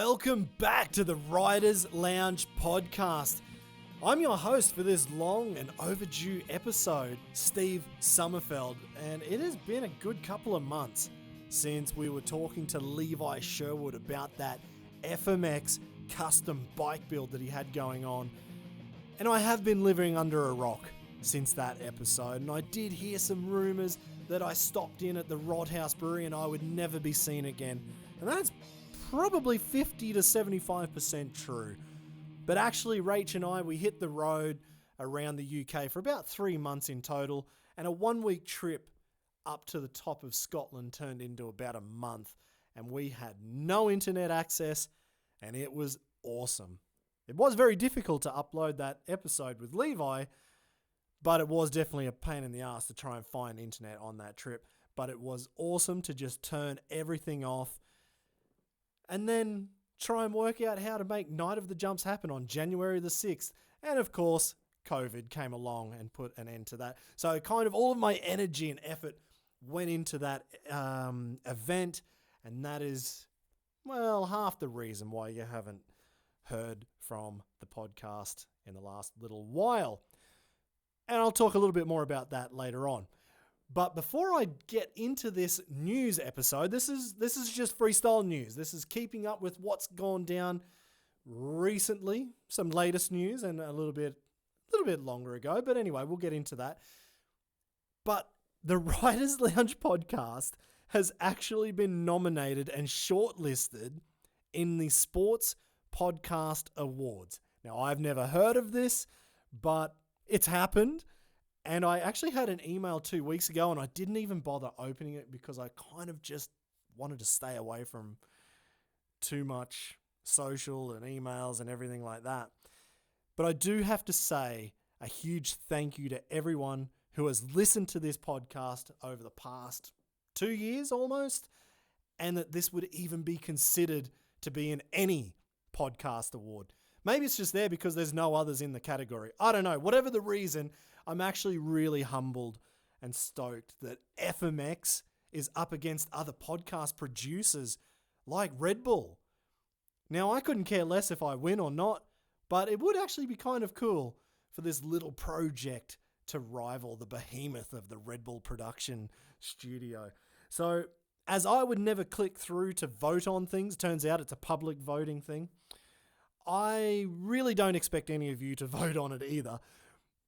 Welcome back to the Riders Lounge podcast. I'm your host for this long and overdue episode, Steve Sommerfeld, and it has been a good couple of months since we were talking to Levi Sherwood about that FMX custom bike build that he had going on. And I have been living under a rock since that episode, and I did hear some rumours that I stopped in at the Rothaus Brewery and I would never be seen again. And that's probably 50 to 75% true. But actually, Rach and I, we hit the road around the UK for about 3 months in total, and a 1-week trip up to the top of Scotland turned into about a month, and we had no internet access, and it was awesome. It was very difficult to upload that episode with Levi, but it was definitely a pain in the ass to try and find internet on that trip. But it was awesome to just turn everything off and then try and work out how to make Night of the Jumps happen on January the 6th. And of course, COVID came along and put an end to that. So kind of all of my energy and effort went into that event. And that is, well, half the reason why you haven't heard from the podcast in the last little while. And I'll talk a little bit more about that later on. But before I get into this news episode, this is just freestyle news. This is keeping up with what's gone down recently, some latest news, and a little bit longer ago. But anyway, we'll get into that. But the Riders Lounge podcast has actually been nominated and shortlisted in the Sports Podcast Awards. Now, I've never heard of this, but it's happened. And I actually had an email 2 weeks ago, and I didn't even bother opening it because I kind of just wanted to stay away from too much social and emails and everything like that. But I do have to say a huge thank you to everyone who has listened to this podcast over the past 2 years almost, and that this would even be considered to be in any podcast award. Maybe it's just there because there's no others in the category. I don't know. Whatever the reason, I'm actually really humbled and stoked that FMX is up against other podcast producers like Red Bull. Now, I couldn't care less if I win or not, but it would actually be kind of cool for this little project to rival the behemoth of the Red Bull production studio. So, as I would never click through to vote on things, turns out it's a public voting thing, I really don't expect any of you to vote on it either.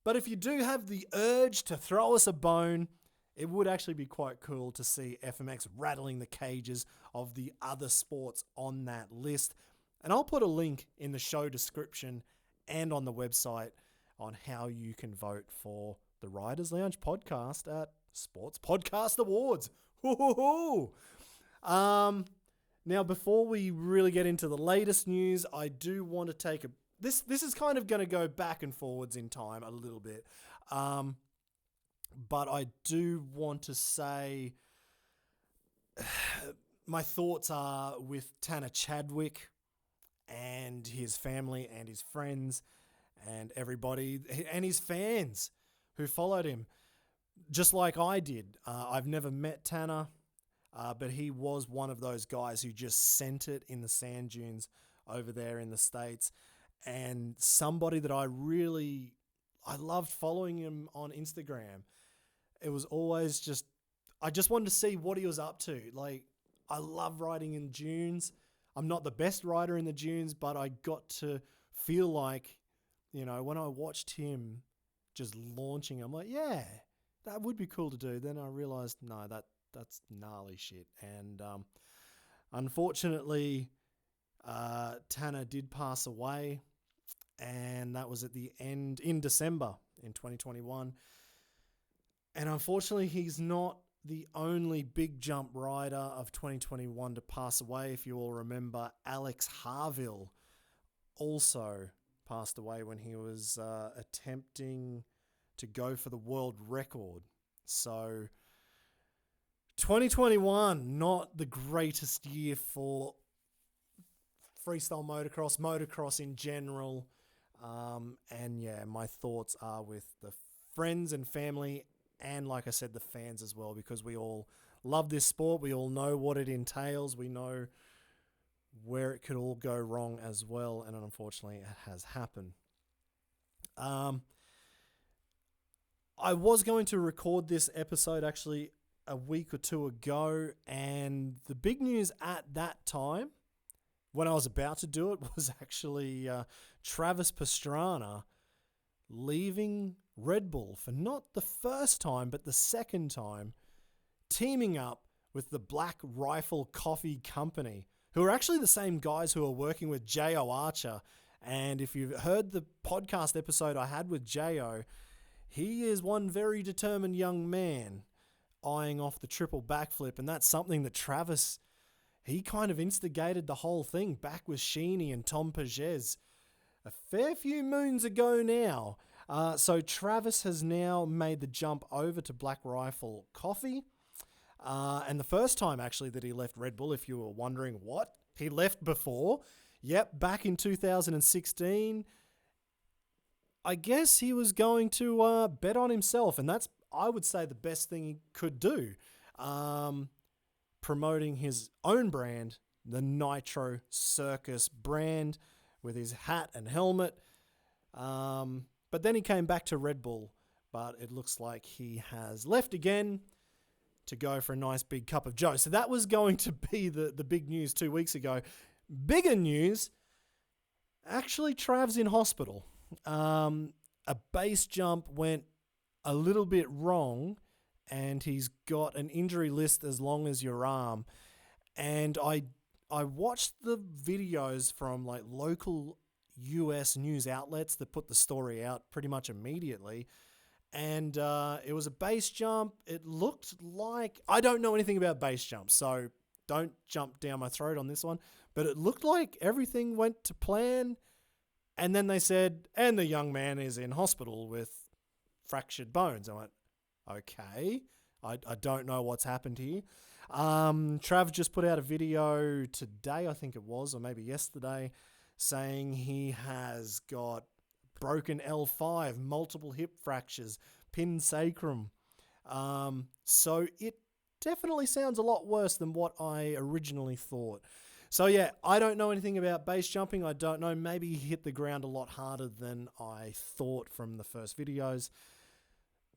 But if you do have the urge to throw us a bone, it would actually be quite cool to see FMX rattling the cages of the other sports on that list. And I'll put a link in the show description and on the website on how you can vote for the Riders Lounge podcast at Sports Podcast Awards. Hoo-hoo-hoo! Now, before we really get into the latest news, I do want to take a... This is kind of going to go back and forwards in time a little bit. But I do want to say my thoughts are with Tanner Chadwick and his family and his friends and everybody and his fans who followed him, just like I did. I've never met Tanner. But he was one of those guys who just sent it in the sand dunes over there in the States. And somebody that I loved following him on Instagram. It was always I just wanted to see what he was up to. Like, I love riding in dunes. I'm not the best rider in the dunes, but I got to feel like, when I watched him just launching, I'm like, yeah, that would be cool to do. Then I realized, no, that's gnarly shit. And unfortunately, Tanner did pass away, and that was at the end in December in 2021. And unfortunately, he's not the only big jump rider of 2021 to pass away. If you all remember, Alex Harville also passed away when he was attempting to go for the world record. So 2021, not the greatest year for freestyle motocross in general. And yeah, my thoughts are with the friends and family and, like I said, the fans as well, because we all love this sport. We all know what it entails. We know where it could all go wrong as well, and unfortunately it has happened. I was going to record this episode actually a week or two ago, and the big news at that time, when I was about to do it, was actually Travis Pastrana leaving Red Bull for not the first time, but the second time, teaming up with the Black Rifle Coffee Company, who are actually the same guys who are working with J.O. Archer. And if you've heard the podcast episode I had with J.O., he is one very determined young man eyeing off the triple backflip, and that's something that Travis, he kind of instigated the whole thing back with Sheeny and Tom Pages a fair few moons ago now. So Travis has now made the jump over to Black Rifle Coffee. And the first time actually that he left Red Bull, if you were wondering what, he left before. Yep, back in 2016. I guess he was going to bet on himself, and that's, I would say, the best thing he could do. Promoting his own brand, the Nitro Circus brand, with his hat and helmet. But then he came back to Red Bull, but it looks like he has left again to go for a nice big cup of joe. So that was going to be the big news 2 weeks ago. Bigger news, actually Trav's in hospital. A base jump went a little bit wrong, and he's got an injury list as long as your arm. And I watched the videos from like local US news outlets that put the story out pretty much immediately. And it was a base jump. It looked like, I don't know anything about base jumps, so don't jump down my throat on this one. But it looked like everything went to plan. And then they said, and the young man is in hospital with fractured bones. I went, okay, I don't know what's happened here. Trav just put out a video today, I think it was, or maybe yesterday, saying he has got broken L5, multiple hip fractures, pinned sacrum. So it definitely sounds a lot worse than what I originally thought. So yeah, I don't know anything about base jumping. I don't know. Maybe he hit the ground a lot harder than I thought from the first videos.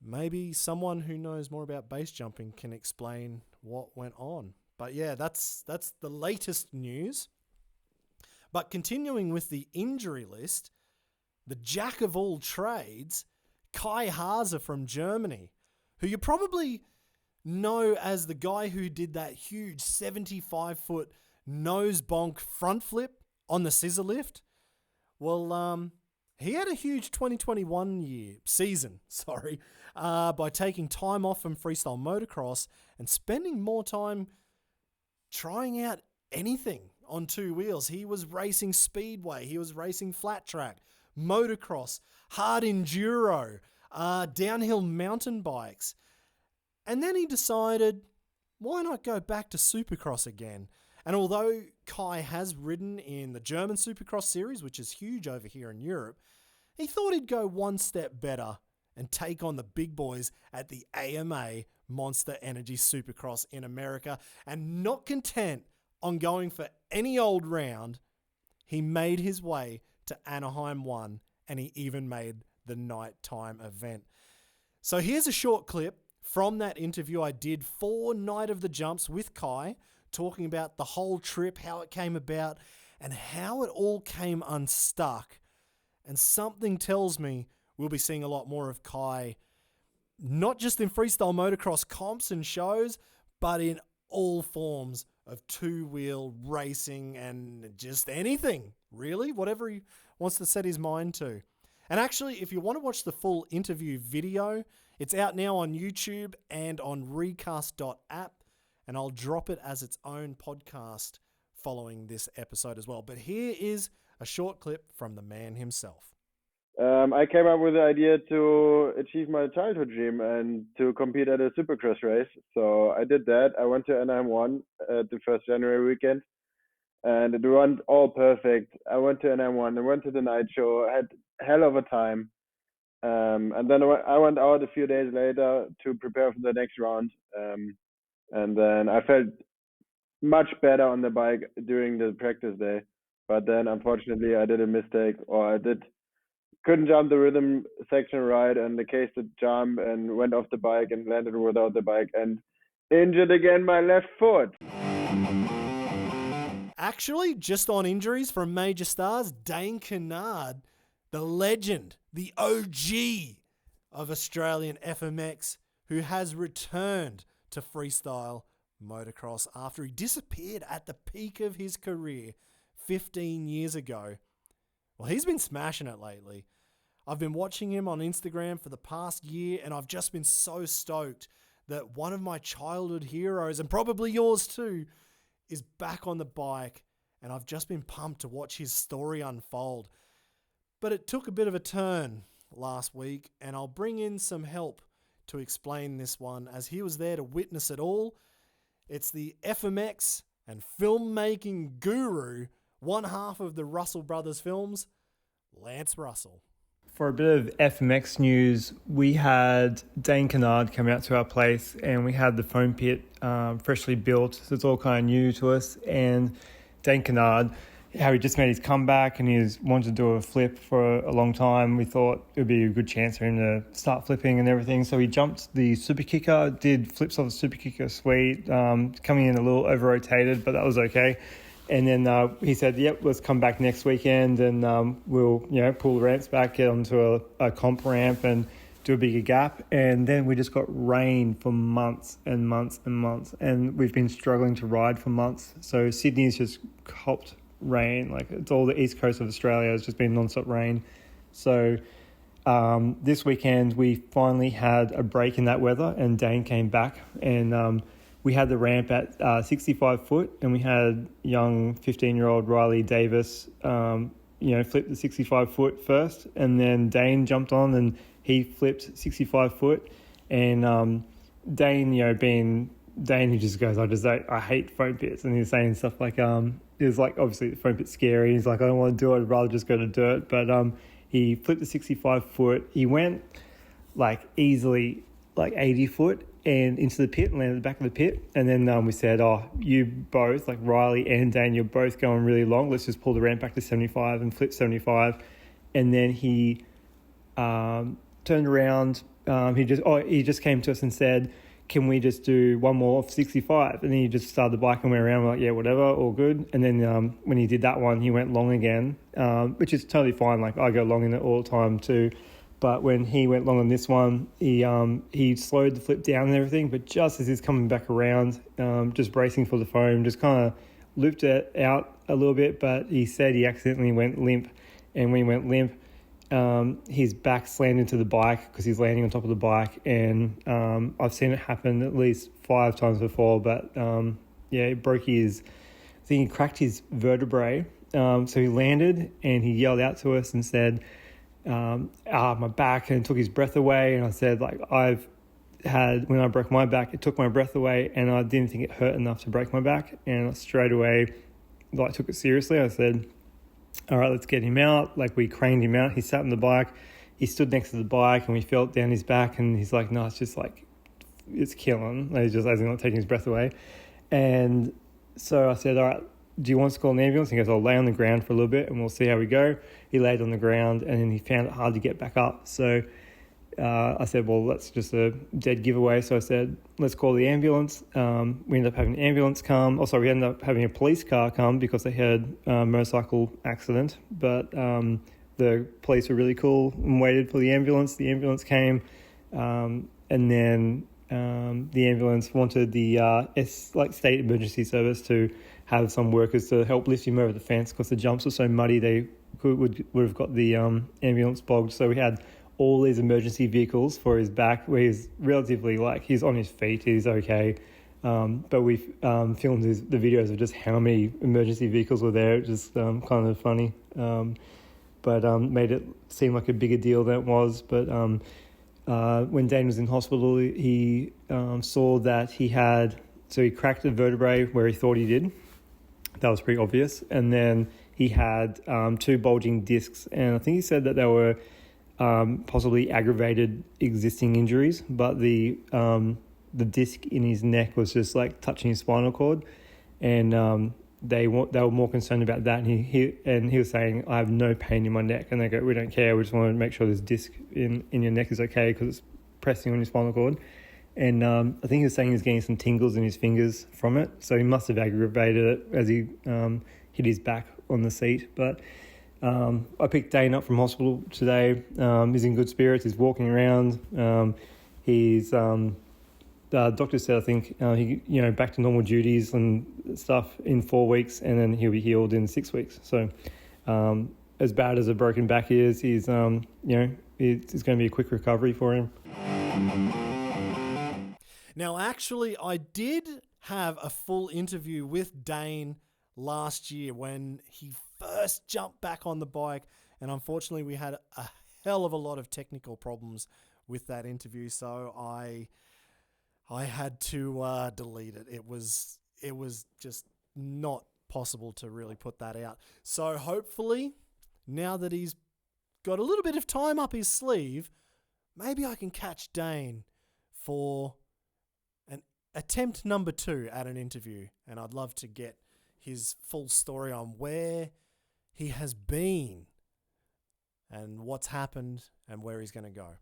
Maybe someone who knows more about base jumping can explain what went on. But yeah, that's the latest news. But continuing with the injury list, the jack of all trades, Kai Hase from Germany, who you probably know as the guy who did that huge 75-foot nose bonk front flip on the scissor lift. Well, he had a huge 2021 season, by taking time off from freestyle motocross and spending more time trying out anything on two wheels. He was racing speedway, he was racing flat track, motocross, hard enduro, downhill mountain bikes. And then he decided, why not go back to Supercross again? And although Kai has ridden in the German Supercross series, which is huge over here in Europe, he thought he'd go one step better and take on the big boys at the AMA Monster Energy Supercross in America. And not content on going for any old round, he made his way to Anaheim 1, and he even made the nighttime event. So here's a short clip from that interview I did for Night of the Jumps with Kai, talking about the whole trip, how it came about, and how it all came unstuck. And something tells me we'll be seeing a lot more of Kai, not just in freestyle motocross comps and shows, but in all forms of two-wheel racing and just anything, really, whatever he wants to set his mind to. And actually, if you want to watch the full interview video, it's out now on YouTube and on recast.app, and I'll drop it as its own podcast following this episode as well. But here is a short clip from the man himself. I came up with the idea to achieve my childhood dream and to compete at a Supercross race. So I did that. I went to Anaheim 1 at the 1st January weekend, and it went all perfect. I went to Anaheim 1, I went to the night show, I had hell of a time. And then I went out a few days later to prepare for the next round. And then I felt much better on the bike during the practice day. But then unfortunately I did a mistake, or couldn't jump the rhythm section right, and the case to jump and went off the bike and landed without the bike and injured again my left foot. Actually, just on injuries from major stars, Dane Kennard, the legend, the OG of Australian FMX, who has returned to freestyle motocross after he disappeared at the peak of his career 15 years ago. Well, he's been smashing it lately. I've been watching him on Instagram for the past year, and I've just been so stoked that one of my childhood heroes, and probably yours too, is back on the bike, and I've just been pumped to watch his story unfold. But it took a bit of a turn last week, and I'll bring in some help to explain this one, as he was there to witness it all. It's the FMX and filmmaking guru, one half of the Russell Brothers films, Lance Russell. For a bit of FMX news, we had Dane Kennard come out to our place, and we had the foam pit freshly built, so it's all kind of new to us. And Dane Kennard, how he just made his comeback and he wanted to do a flip for a long time. We thought it would be a good chance for him to start flipping and everything. So he jumped the super kicker, did flips off the super kicker, sweet, coming in a little over-rotated, but that was okay. And then he said, yep, let's come back next weekend and we'll, pull the ramps back, get onto a comp ramp and do a bigger gap. And then we just got rain for months and months and months. And we've been struggling to ride for months. So Sydney's just copped rain. Like, it's all the east coast of Australia. It's just been non-stop rain. So this weekend we finally had a break in that weather, and Dane came back, and we had the ramp at 65 foot, and we had young 15-year-old Riley Davis, flip the 65 foot first, and then Dane jumped on and he flipped 65 foot. And Dane, being Dane, he just goes, I hate foam pits. And he's saying stuff like, it's like, obviously the foam pit's scary. He's like, I don't want to do it. I'd rather just go to dirt. But he flipped the 65 foot. He went like easily like 80 foot and into the pit and landed at the back of the pit. And then we said, you both, like Riley and Dane, you're both going really long. Let's just pull the ramp back to 75 and flip 75. And then he turned around. He just came to us and said, can we just do one more of 65? And then he just started the bike and went around. We're like, yeah, whatever, all good. And then when he did that one, he went long again, which is totally fine. Like, I go long in it all the time too. But when he went long on this one, he slowed the flip down and everything. But just as he's coming back around, just bracing for the foam, just kind of looped it out a little bit. But he said he accidentally went limp. And when he went limp, his back slammed into the bike because he's landing on top of the bike. And I've seen it happen at least 5 times before. But he broke he cracked his vertebrae. So he landed and he yelled out to us and said, my back, and took his breath away. And I said, like, when I broke my back, it took my breath away, and I didn't think it hurt enough to break my back. And straight away, I took it seriously. I said, all right, let's get him out. Like, we craned him out. He sat on the bike. He stood next to the bike, and we felt down his back, and he's like, no, it's just like, it's killing. Like, he's just as in not taking his breath away. And so I said, all right, do you want us to call an ambulance? He goes, I'll lay on the ground for a little bit and we'll see how we go. He laid on the ground and then he found it hard to get back up. So I said, well, that's just a dead giveaway. So I said, let's call the ambulance. We ended up having an ambulance come. We ended up having a police car come because they had a motorcycle accident. But the police were really cool and waited for the ambulance. The ambulance came, and then the ambulance wanted the state emergency service to have some workers to help lift him over the fence because the jumps were so muddy they would have got the ambulance bogged. So we had all these emergency vehicles for his back, where he's relatively, he's on his feet, he's okay. But we filmed the videos of just how many emergency vehicles were there. It just kind of funny, but made it seem like a bigger deal than it was. But when Dane was in hospital, he saw that he cracked a vertebrae where he thought he did. That was pretty obvious. And then he had 2 bulging discs, and I think he said that they were possibly aggravated existing injuries, but the disc in his neck was just like touching his spinal cord. and they were more concerned about that. And he was saying, I have no pain in my neck, and they go, we don't care. We just want to make sure this disc in your neck is okay because it's pressing on your spinal cord. And I think he was saying he was getting some tingles in his fingers from it, so he must have aggravated it as he hit his back on the seat. But I picked Dane up from hospital today. He's in good spirits. He's walking around. The doctor said, I think, he back to normal duties and stuff in 4 weeks, and then he'll be healed in 6 weeks. So, as bad as a broken back is, it's going to be a quick recovery for him. Now, actually, I did have a full interview with Dane last year when he first jumped back on the bike, and unfortunately, we had a hell of a lot of technical problems with that interview, so I had to delete it. It was just not possible to really put that out. So hopefully, now that he's got a little bit of time up his sleeve, maybe I can catch Dane for an attempt number 2 at an interview. And I'd love to get his full story on where he has been and what's happened and where he's going to go.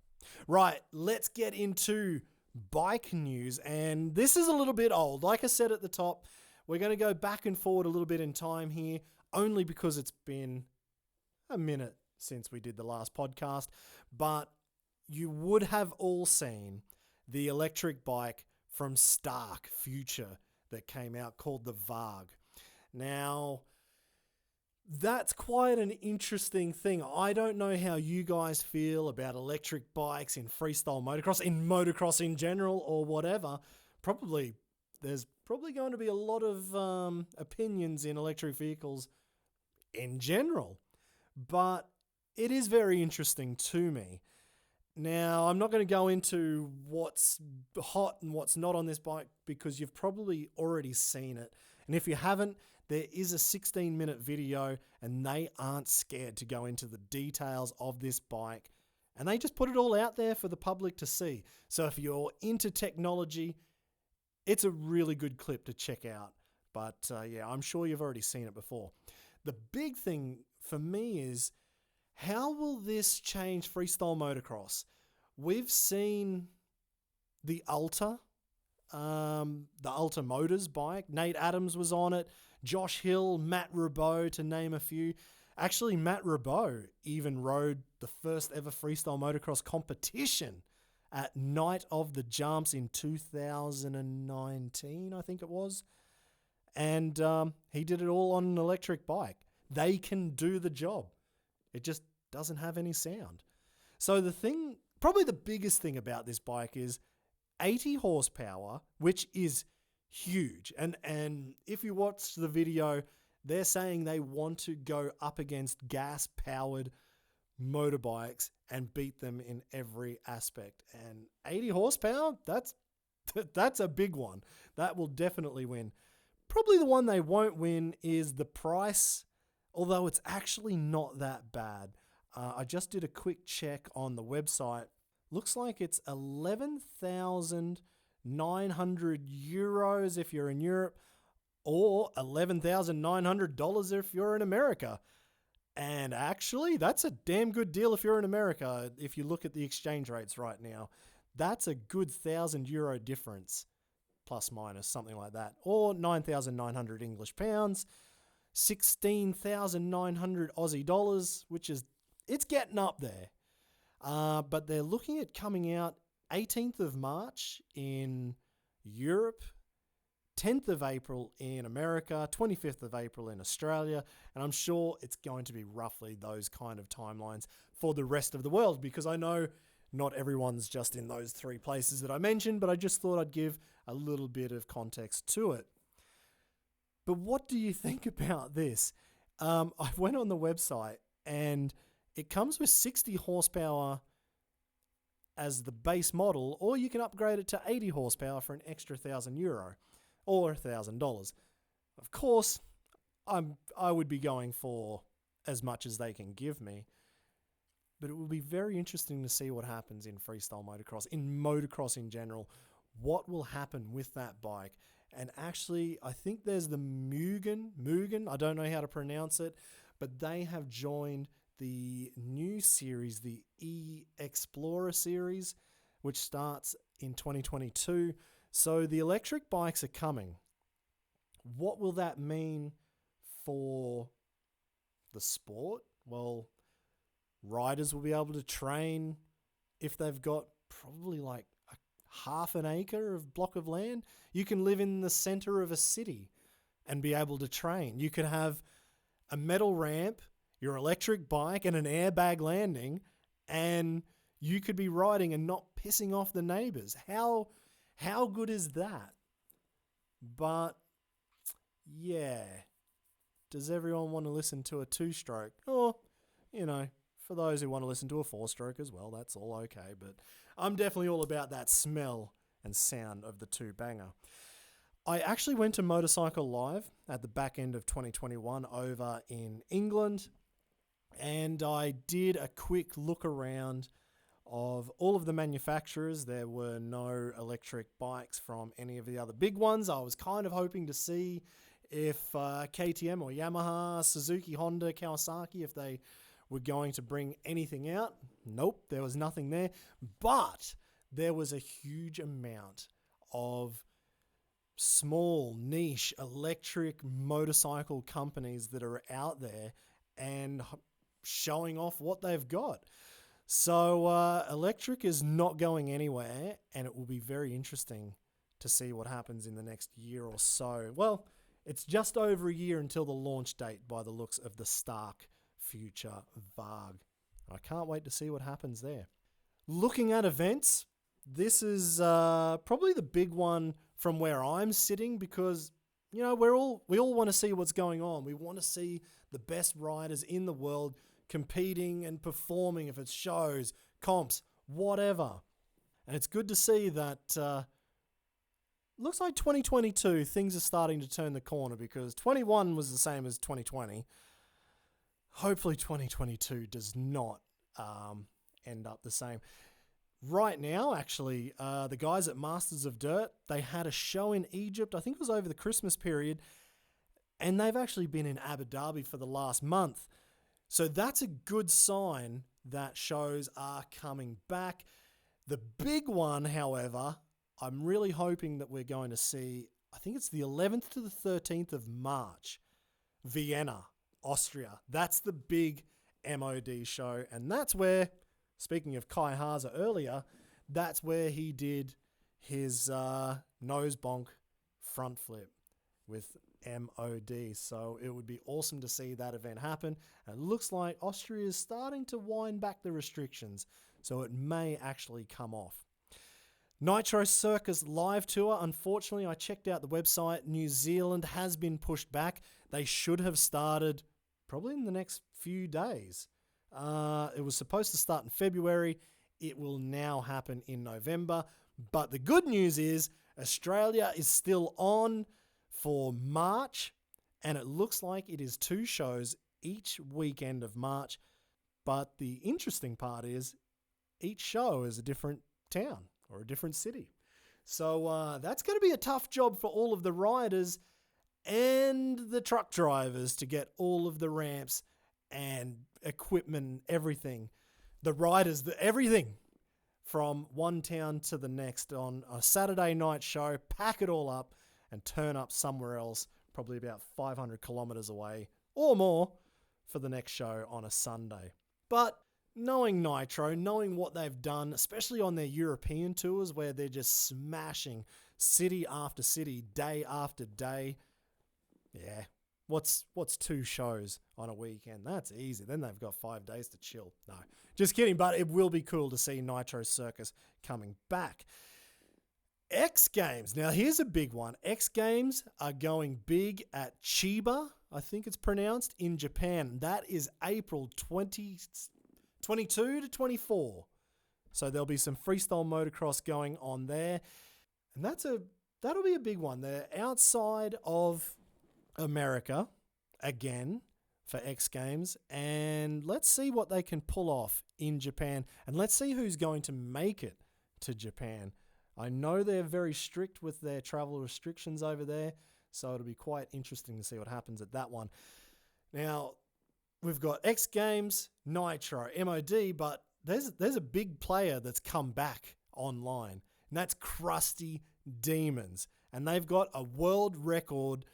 Right, let's get into bike news, and this is a little bit old. Like I said at the top, we're going to go back and forward a little bit in time here, only because it's been a minute since we did the last podcast, but you would have all seen the electric bike from Stark Future that came out called the Varg. Now, that's quite an interesting thing. I don't know how you guys feel about electric bikes in freestyle motocross, in motocross in general, or whatever. There's probably going to be a lot of opinions in electric vehicles in general, but it is very interesting to me. Now, I'm not going to go into what's hot and what's not on this bike because you've probably already seen it. And if you haven't, there is a 16-minute video, and they aren't scared to go into the details of this bike. And they just put it all out there for the public to see. So if you're into technology, it's a really good clip to check out. But yeah, I'm sure you've already seen it before. The big thing for me is, how will this change freestyle motocross? We've seen the Alta Motors bike. Nate Adams was on it. Josh Hill, Matt Rabot, to name a few. Actually, Matt Rabot even rode the first ever freestyle motocross competition at Night of the Jumps in 2019, I think it was. And he did it all on an electric bike. They can do the job. It just doesn't have any sound. So probably the biggest thing about this bike is 80 horsepower, which is huge. And if you watch the video, they're saying they want to go up against gas-powered motorbikes and beat them in every aspect. And 80 horsepower, that's a big one. That will definitely win. Probably the one they won't win is the price, although it's actually not that bad. I just did a quick check on the website. Looks like it's 11,900 euros if you're in Europe, or $11,900 if you're in America. And actually, that's a damn good deal if you're in America. If you look at the exchange rates right now, that's a good €1,000 difference, plus minus, something like that. Or 9,900 English pounds, 16,900 Aussie dollars, it's getting up there. But they're looking at coming out 18th of March in Europe, 10th of April in America, 25th of April in Australia, and I'm sure it's going to be roughly those kind of timelines for the rest of the world, because I know not everyone's just in those 3 places that I mentioned, but I just thought I'd give a little bit of context to it. But what do you think about this? I went on the website, and it comes with 60 horsepower as the base model, or you can upgrade it to 80 horsepower for an extra €1,000 or $1,000. Of course, I would be going for as much as they can give me, but it will be very interesting to see what happens in freestyle motocross, in motocross in general. What will happen with that bike? And actually, I think there's the Mugen, I don't know how to pronounce it, but they have joined the new series, the E-Explorer series, which starts in 2022. So the electric bikes are coming. What will that mean for the sport? Well, riders will be able to train if they've got probably like a half an acre of block of land. You can live in the center of a city and be able to train. You could have a metal ramp, your electric bike, and an airbag landing, and you could be riding and not pissing off the neighbors. How good is that? But yeah, does everyone want to listen to a two-stroke? Or, for those who want to listen to a four-stroke as well, that's all okay. But I'm definitely all about that smell and sound of the two-banger. I actually went to Motorcycle Live at the back end of 2021 over in England, and I did a quick look around of all of the manufacturers. There were no electric bikes from any of the other big ones. I was kind of hoping to see if KTM or Yamaha, Suzuki, Honda, Kawasaki, if they were going to bring anything out. Nope, there was nothing there. But there was a huge amount of small, niche, electric motorcycle companies that are out there and showing off what they've got. So electric is not going anywhere, and it will be very interesting to see what happens in the next year or so. Well, it's just over a year until the launch date by the looks of the Stark Future Varg. I can't wait to see what happens there. Looking at events, this is probably the big one from where I'm sitting because, we all want to see what's going on. We want to see the best riders in the world competing and performing, if it's shows, comps, whatever. And it's good to see that looks like 2022, things are starting to turn the corner because 21 was the same as 2020. Hopefully 2022 does not end up the same. Right now, actually, the guys at Masters of Dirt, they had a show in Egypt. I think it was over the Christmas period. And they've actually been in Abu Dhabi for the last month. So that's a good sign that shows are coming back. The big one, however, I'm really hoping that we're going to see, I think it's the 11th to the 13th of March, Vienna, Austria. That's the big MOD show. And that's where, speaking of Kai Haase earlier, that's where he did his nose bonk front flip with MOD. So it would be awesome to see that event happen. And it looks like Austria is starting to wind back the restrictions, so it may actually come off. Nitro Circus live tour. Unfortunately, I checked out the website. New Zealand has been pushed back. They should have started probably in the next few days. It was supposed to start in February. It will now happen in November. But the good news is Australia is still on for March, and it looks like it is 2 shows each weekend of March. But the interesting part is each show is a different town or a different city. So that's going to be a tough job for all of the riders and the truck drivers to get all of the ramps and equipment, everything. The riders, everything from one town to the next on a Saturday night show, pack it all up and turn up somewhere else, probably about 500 kilometers away or more for the next show on a Sunday. But knowing Nitro, knowing what they've done, especially on their European tours where they're just smashing city after city, day after day, yeah, what's 2 shows on a weekend? That's easy. Then they've got 5 days to chill. No, just kidding, but it will be cool to see Nitro Circus coming back. X Games. Now, here's a big one. X Games are going big at Chiba, I think it's pronounced, in Japan. That is April 22 to 24. So there'll be some freestyle motocross going on there. And that'll be a big one. They're outside of America again for X Games. And let's see what they can pull off in Japan. And let's see who's going to make it to Japan. I know they're very strict with their travel restrictions over there, so it'll be quite interesting to see what happens at that one. Now, we've got X Games, Nitro, MOD, but there's a big player that's come back online, and that's Krusty Demons. And they've got a world record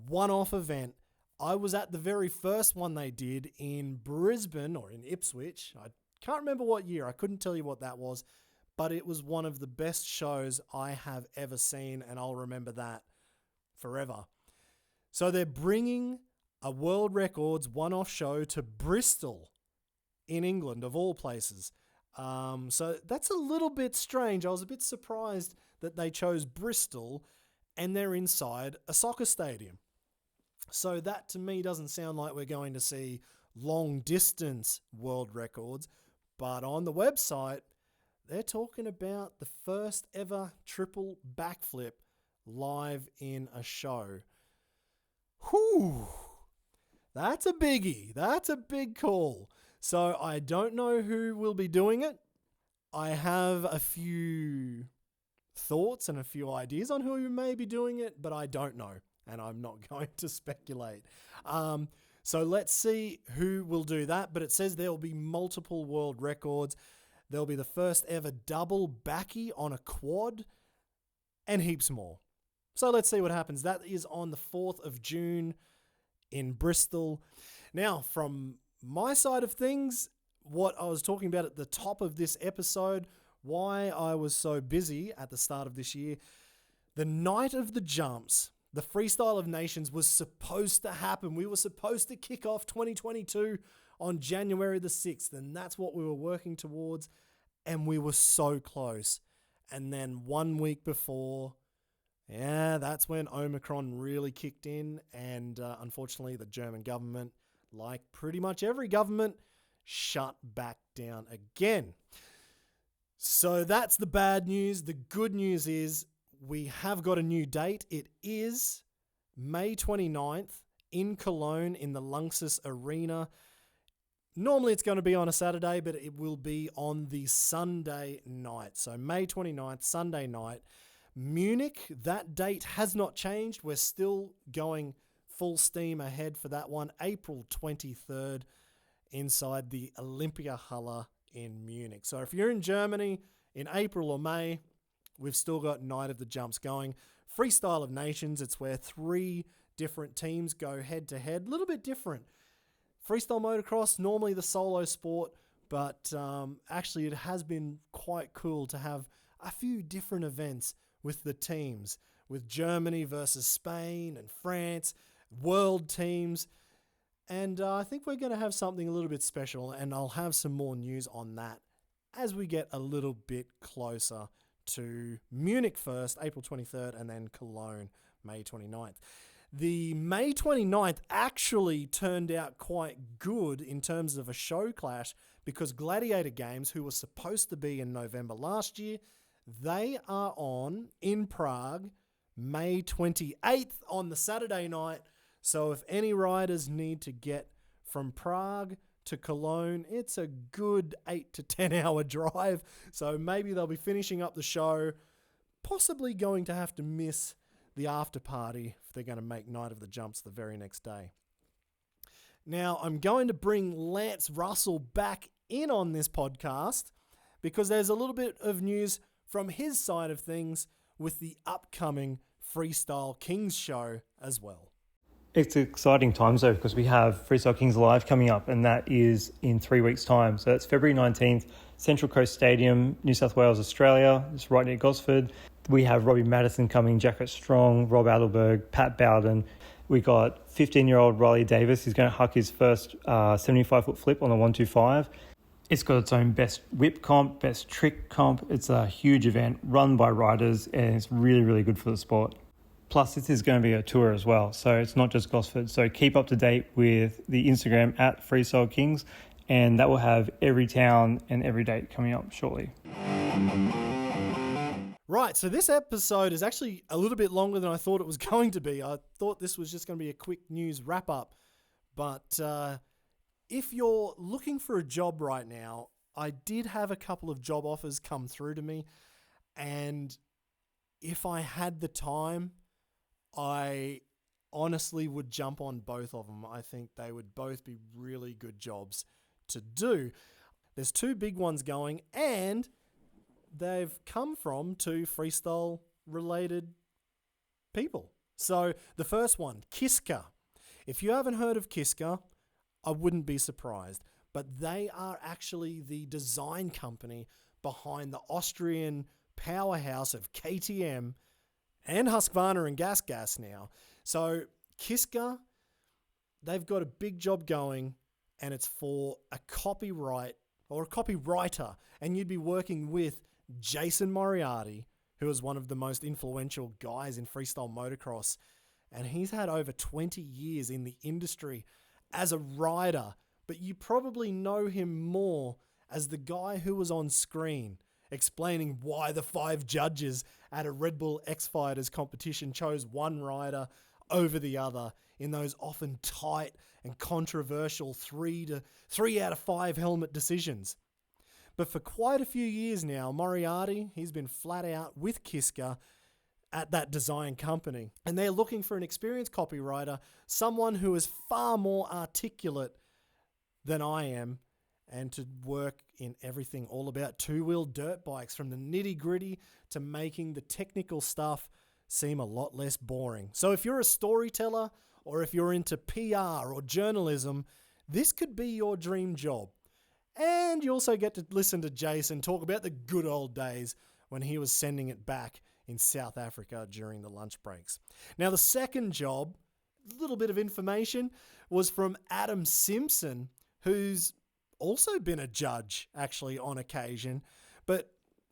one-off event. I was at the very first one they did in Brisbane or in Ipswich. I can't remember what year. I couldn't tell you what that was, but it was one of the best shows I have ever seen, and I'll remember that forever. So they're bringing a world records one-off show to Bristol in England, of all places. So that's a little bit strange. I was a bit surprised that they chose Bristol and they're inside a soccer stadium. So that to me doesn't sound like we're going to see long distance world records, but on the website, they're talking about the first ever triple backflip live in a show. Whew. That's a biggie. That's a big call. So I don't know who will be doing it. I have a few thoughts and a few ideas on who may be doing it, but I don't know, and I'm not going to speculate. So let's see who will do that, but it says there will be multiple world records. There'll be the first ever double backy on a quad and heaps more. So let's see what happens. That is on the 4th of June in Bristol. Now, from my side of things, what I was talking about at the top of this episode, why I was so busy at the start of this year, the night of the jumps, the Freestyle of Nations was supposed to happen. We were supposed to kick off 2022 on January the 6th, and that's what we were working towards, and we were so close. And then 1 week before, that's when Omicron really kicked in, and unfortunately the German government, like pretty much every government, shut back down again. So that's the bad news. The good news is we have got a new date. It is May 29th in Cologne in the Lanxess Arena. Normally it's going to be on a Saturday, but it will be on the Sunday night. So May 29th, Sunday night. Munich, that date has not changed. We're still going full steam ahead for that one. April 23rd inside the Olympiahalle in Munich. So if you're in Germany in April or May, we've still got Night of the Jumps going. Freestyle of Nations, it's where 3 different teams go head to head. A little bit different. Freestyle motocross, normally the solo sport, but actually it has been quite cool to have a few different events with the teams, with Germany versus Spain and France, world teams. And I think we're going to have something a little bit special, and I'll have some more news on that as we get a little bit closer to Munich first, April 23rd, and then Cologne, May 29th. The May 29th actually turned out quite good in terms of a show clash because Gladiator Games, who were supposed to be in November last year, they are on in Prague, May 28th on the Saturday night. So if any riders need to get from Prague to Cologne, it's a good 8 to 10 hour drive. So maybe they'll be finishing up the show, possibly going to have to miss the after party if they're going to make Night of the Jumps the very next day. Now, I'm going to bring Lance Russell back in on this podcast because there's a little bit of news from his side of things with the upcoming Freestyle Kings show as well. It's exciting times though because we have Freestyle Kings Live coming up, and that is in 3 weeks' time. So that's February 19th, Central Coast Stadium, New South Wales, Australia. It's right near Gosford. We have Robbie Madison coming, Jacket Strong, Rob Adelberg, Pat Bowden. We got 15-year-old Riley Davis. He's going to huck his first 75-foot flip on the 125. It's got its own best whip comp, best trick comp. It's a huge event run by riders, and it's really, really good for the sport. Plus, this is going to be a tour as well, so it's not just Gosford. So keep up to date with the Instagram at Freestyle Kings, and that will have every town and every date coming up shortly. Right, so this episode is actually a little bit longer than I thought it was going to be. I thought this was just going to be a quick news wrap-up, but if you're looking for a job right now, I did have a couple of job offers come through to me, and if I had the time, I honestly would jump on both of them. I think they would both be really good jobs to do. There's two big ones going, and they've come from two freestyle related people. So the first one, Kiska. If you haven't heard of Kiska, I wouldn't be surprised, but they are actually the design company behind the Austrian powerhouse of KTM and Husqvarna and Gas now. So Kiska, they've got a big job going, and it's for a copyright or a copywriter, and you'd be working with Jason Moriarty, who is one of the most influential guys in freestyle motocross, and he's had over 20 years in the industry as a rider, but you probably know him more as the guy who was on screen explaining why the 5 judges at a Red Bull X Fighters competition chose one rider over the other in those often tight and controversial 3 out of 5 helmet decisions. But for quite a few years now, Moriarty, he's been flat out with Kiska at that design company. And they're looking for an experienced copywriter, someone who is far more articulate than I am, and to work in everything all about two-wheel dirt bikes, from the nitty-gritty to making the technical stuff seem a lot less boring. So if you're a storyteller, or if you're into PR or journalism, this could be your dream job. And you also get to listen to Jason talk about the good old days when he was sending it back in South Africa during the lunch breaks. Now, the second job, a little bit of information, was from Adam Simpson, who's also been a judge, actually, on occasion. But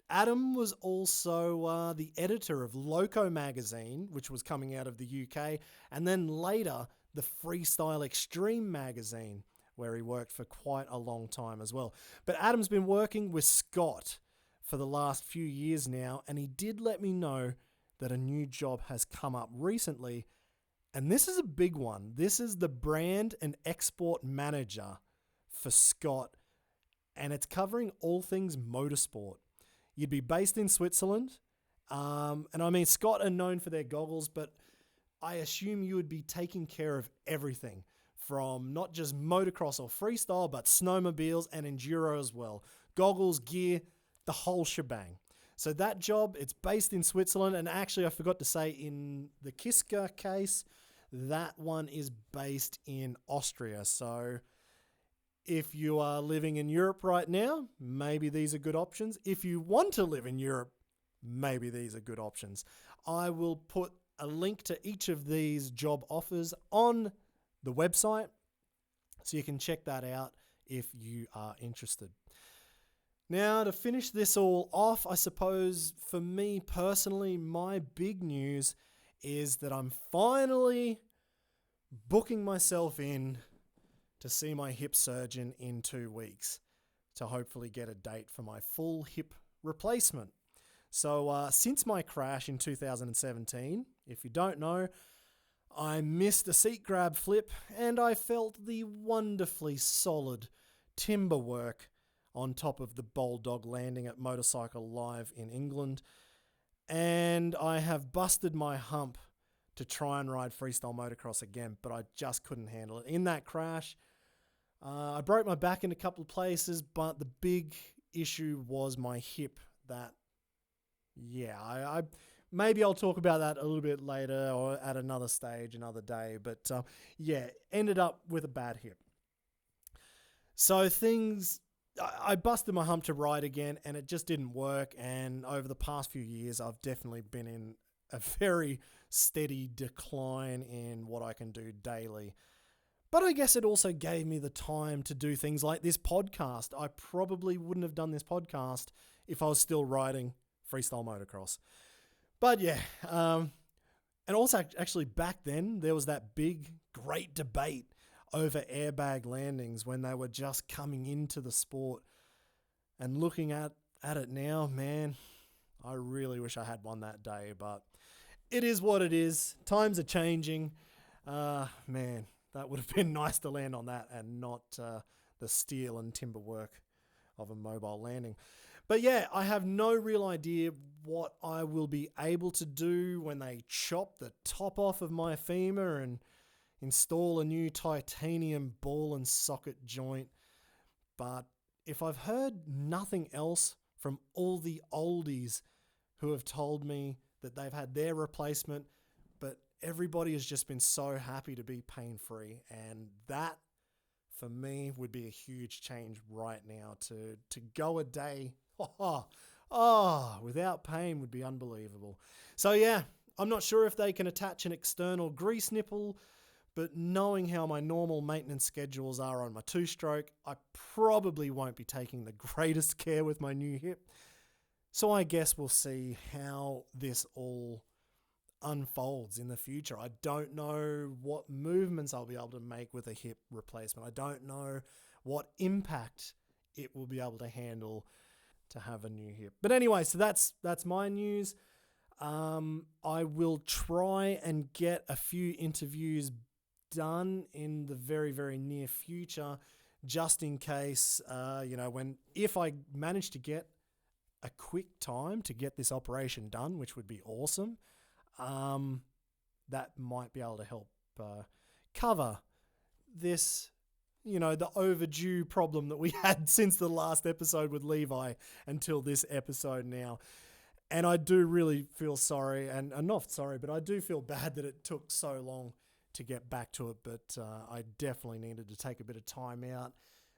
Adam was also the editor of Loco magazine, which was coming out of the UK, and then later the Freestyle Extreme magazine, where he worked for quite a long time as well. But Adam's been working with Scott for the last few years now, and he did let me know that a new job has come up recently, and this is a big one. This is the brand and export manager for Scott, and it's covering all things motorsport. You'd be based in Switzerland, and I mean, Scott are known for their goggles, but I assume you would be taking care of everything from not just motocross or freestyle, but snowmobiles and enduro as well. Goggles, gear, the whole shebang. So that job, it's based in Switzerland, and actually I forgot to say in the Kiska case, that one is based in Austria. So if you are living in Europe right now, maybe these are good options. If you want to live in Europe, maybe these are good options. I will put a link to each of these job offers on the website, so you can check that out if you are interested. Now, to finish this all off, I suppose for me personally, my big news is that I'm finally booking myself in to see my hip surgeon in 2 weeks to hopefully get a date for my full hip replacement. So since my crash in 2017, if you don't know, I missed a seat grab flip, and I felt the wonderfully solid timber work on top of the Bulldog landing at Motorcycle Live in England. And I have busted my hump to try and ride freestyle motocross again, but I just couldn't handle it. In that crash, I broke my back in a couple of places, but the big issue was my hip. I maybe I'll talk about that a little bit later or at another stage, another day. But ended up with a bad hip. So I busted my hump to ride again, and it just didn't work. And over the past few years, I've definitely been in a very steady decline in what I can do daily. But I guess it also gave me the time to do things like this podcast. I probably wouldn't have done this podcast if I was still riding freestyle motocross. But and also actually back then, there was that big, great debate over airbag landings when they were just coming into the sport. And looking at it now, man, I really wish I had one that day, but it is what it is. Times are changing. Man, that would have been nice to land on that and not the steel and timber work of a mobile landing. But yeah, I have no real idea what I will be able to do when they chop the top off of my femur and install a new titanium ball and socket joint. But if I've heard nothing else from all the oldies who have told me that they've had their replacement, but everybody has just been so happy to be pain-free, and that for me would be a huge change right now. To go a day without pain would be unbelievable. So yeah, I'm not sure if they can attach an external grease nipple, but knowing how my normal maintenance schedules are on my two-stroke, I probably won't be taking the greatest care with my new hip. So I guess we'll see how this all unfolds in the future. I don't know what movements I'll be able to make with a hip replacement. I don't know what impact it will be able to handle to have a new hip. But anyway, so that's my news. I will try and get a few interviews done in the very, very near future, just in case, if I manage to get a quick time to get this operation done, which would be awesome, that might be able to help cover this, the overdue problem that we had since the last episode with Levi until this episode now. And I do really feel sorry, and not sorry, but I do feel bad that it took so long to get back to it. But I definitely needed to take a bit of time out.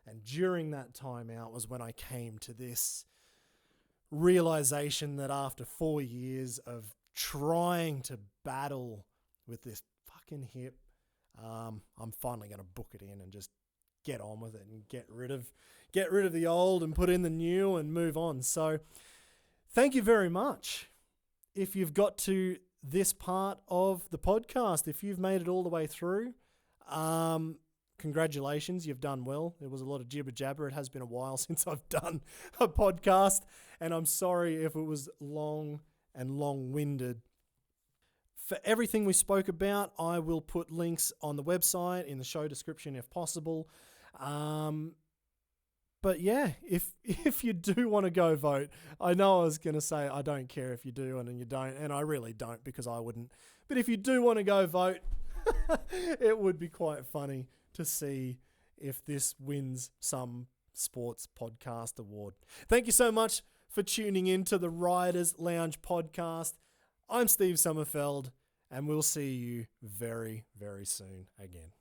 And during that time out was when I came to this realization that after 4 years of trying to battle with this fucking hip, I'm finally going to book it in and just get on with it and get rid of the old and put in the new and move on. So thank you very much. If you've got to this part of the podcast, if you've made it all the way through, congratulations, you've done well. There was a lot of jibber jabber. It has been a while since I've done a podcast, and I'm sorry if it was long and long-winded. For everything we spoke about, I will put links on the website, in the show description if possible. But yeah, if you do want to go vote, I know I was going to say I don't care if you do and you don't, and I really don't because I wouldn't. But if you do want to go vote, it would be quite funny to see if this wins some sports podcast award. Thank you so much for tuning in to the Riders Lounge podcast. I'm Steve Sommerfeld, and we'll see you very, very soon again.